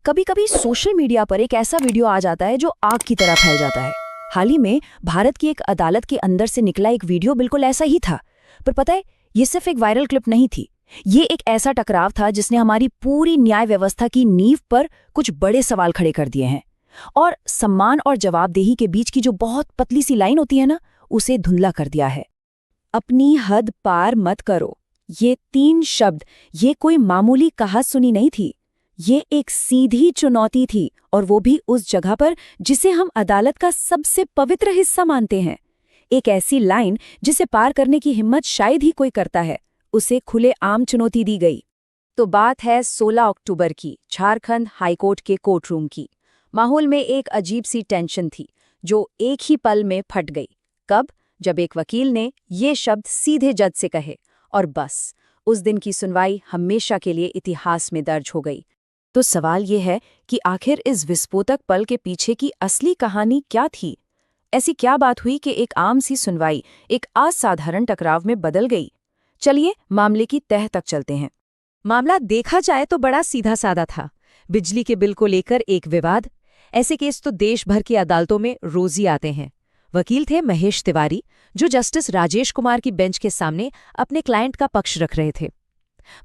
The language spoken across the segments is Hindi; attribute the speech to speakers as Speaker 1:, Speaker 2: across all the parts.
Speaker 1: कभी कभी सोशल मीडिया पर एक ऐसा वीडियो आ जाता है जो आग की तरह फैल जाता है। हाल ही में भारत की एक अदालत के अंदर से निकला एक वीडियो बिल्कुल ऐसा ही था। पर पता है, ये सिर्फ एक वायरल क्लिप नहीं थी। ये एक ऐसा टकराव था जिसने हमारी पूरी न्याय व्यवस्था की नींव पर कुछ बड़े सवाल खड़े कर दिए हैं। और सम्मान और जवाबदेही के बीच की जो बहुत पतली सी लाइन होती है ना, उसे धुंधला कर दिया है। अपनी हद पार मत करो, ये 3 शब्द, ये कोई मामूली कहावत सुनी नहीं थी। ये एक सीधी चुनौती थी, और वो भी उस जगह पर जिसे हम अदालत का सबसे पवित्र हिस्सा मानते हैं। एक ऐसी लाइन जिसे पार करने की हिम्मत शायद ही कोई करता है, उसे खुले आम चुनौती दी गई। तो बात है 16 अक्टूबर की, झारखंड हाईकोर्ट के कोर्टरूम की। माहौल में एक अजीब सी टेंशन थी जो एक ही पल में फट गई। कब? जब एक वकील ने ये शब्द सीधे जज से कहे, और बस उस दिन की सुनवाई हमेशा के लिए इतिहास में दर्ज हो गई। तो सवाल ये है कि आखिर इस विस्फोटक पल के पीछे की असली कहानी क्या थी? ऐसी क्या बात हुई कि एक आम सी सुनवाई एक असाधारण टकराव में बदल गई? चलिए मामले की तह तक चलते हैं। मामला देखा जाए तो बड़ा सीधा साधा था। बिजली के बिल को लेकर एक विवाद। ऐसे केस तो देश भर की अदालतों में रोज ही आते हैं। वकील थे महेश तिवारी, जो जस्टिस राजेश कुमार की बेंच के सामने अपने क्लाइंट का पक्ष रख रहे थे।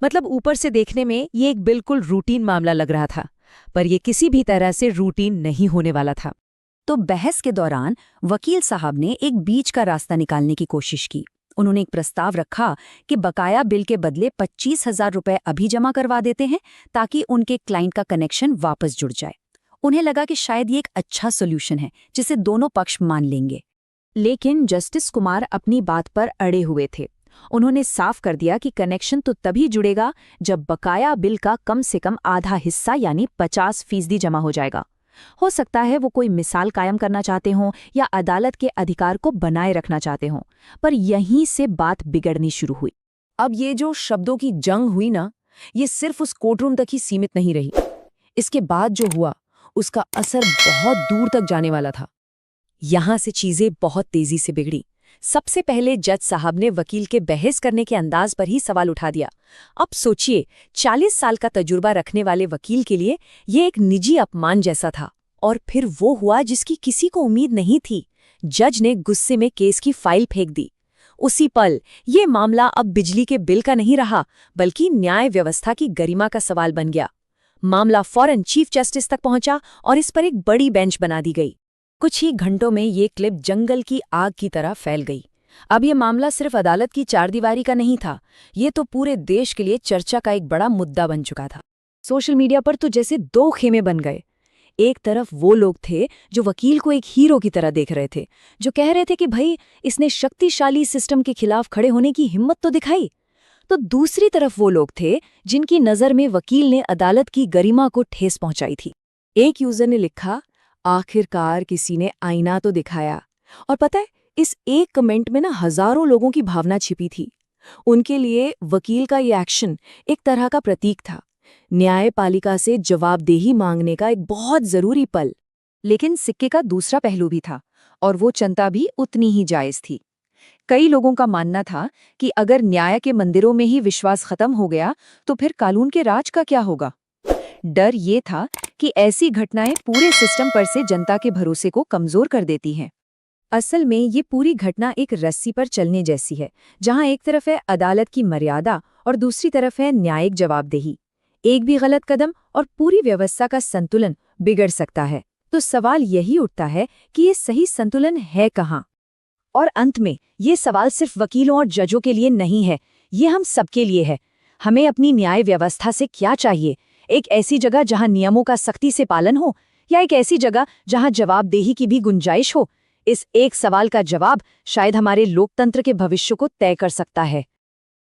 Speaker 1: मतलब ऊपर से देखने में ये एक बिल्कुल रूटीन मामला लग रहा था, पर यह किसी भी तरह से रूटीन नहीं होने वाला था। तो बहस के दौरान वकील साहब ने एक बीच का रास्ता निकालने की कोशिश की। उन्होंने एक प्रस्ताव रखा कि बकाया बिल के बदले 25,000 रुपए अभी जमा करवा देते हैं, ताकि उनके क्लाइंट का कनेक्शन वापस जुड़ जाए। उन्हें लगा कि शायद ये एक अच्छा सोल्यूशन है जिसे दोनों पक्ष मान लेंगे। लेकिन जस्टिस कुमार अपनी बात पर अड़े हुए थे। उन्होंने साफ कर दिया कि कनेक्शन तो तभी जुड़ेगा जब बकाया बिल का कम से कम आधा हिस्सा यानी 50% जमा हो जाएगा। हो सकता है वो कोई मिसाल कायम करना चाहते हों या अदालत के अधिकार को बनाए रखना चाहते हों, पर यहीं से बात बिगड़नी शुरू हुई। अब ये जो शब्दों की जंग हुई ना, ये सिर्फ उस कोर्टरूम तक ही सीमित नहीं रही। इसके बाद जो हुआ उसका असर बहुत दूर तक जाने वाला था। यहां से चीजें बहुत तेजी से बिगड़ी। सबसे पहले जज साहब ने वकील के बहस करने के अंदाज पर ही सवाल उठा दिया। अब सोचिए, 40 साल का तजुर्बा रखने वाले वकील के लिए ये एक निजी अपमान जैसा था। और फिर वो हुआ जिसकी किसी को उम्मीद नहीं थी। जज ने गुस्से में केस की फाइल फेंक दी। उसी पल ये मामला अब बिजली के बिल का नहीं रहा, बल्कि न्याय व्यवस्था की गरिमा का सवाल बन गया। मामला फौरन चीफ जस्टिस तक पहुंचा और इस पर एक बड़ी बेंच बना दी गई। कुछ ही घंटों में ये क्लिप जंगल की आग की तरह फैल गई। अब ये मामला सिर्फ अदालत की चारदीवारी का नहीं था, ये तो पूरे देश के लिए चर्चा का एक बड़ा मुद्दा बन चुका था। सोशल मीडिया पर तो जैसे 2 खेमे बन गए। एक तरफ वो लोग थे जो वकील को एक हीरो की तरह देख रहे थे, जो कह रहे थे कि भाई इसने शक्तिशाली सिस्टम के खिलाफ खड़े होने की हिम्मत तो दिखाई। तो दूसरी तरफ वो लोग थे जिनकी नज़र में वकील ने अदालत की गरिमा को ठेस पहुंचाई थी। एक यूजर ने लिखा, आखिरकार किसी ने आईना तो दिखाया। और पता है, इस एक कमेंट में ना हजारों लोगों की भावना छिपी थी। उनके लिए वकील का ये एक्शन एक तरह का प्रतीक था, न्यायपालिका से जवाबदेही मांगने का एक बहुत जरूरी पल। लेकिन सिक्के का दूसरा पहलू भी था, और वो चिंता भी उतनी ही जायज थी। कई लोगों का मानना था कि अगर न्याय के मंदिरों में ही विश्वास खत्म हो गया तो फिर कानून के राज का क्या होगा। डर ये था कि ऐसी घटनाएं पूरे सिस्टम पर से जनता के भरोसे को कमजोर कर देती हैं। असल में ये पूरी घटना एक रस्सी पर चलने जैसी है, जहां एक तरफ है अदालत की मर्यादा और दूसरी तरफ है न्यायिक जवाबदेही। एक भी गलत कदम और पूरी व्यवस्था का संतुलन बिगड़ सकता है। तो सवाल यही उठता है कि ये सही संतुलन है कहाँ? और अंत में ये सवाल सिर्फ वकीलों और जजों के लिए नहीं है, ये हम सबके लिए है। हमें अपनी न्याय व्यवस्था से क्या चाहिए? एक ऐसी जगह जहां नियमों का सख्ती से पालन हो, या एक ऐसी जगह जहां जवाबदेही की भी गुंजाइश हो? इस एक सवाल का जवाब शायद हमारे लोकतंत्र के भविष्य को तय कर सकता है।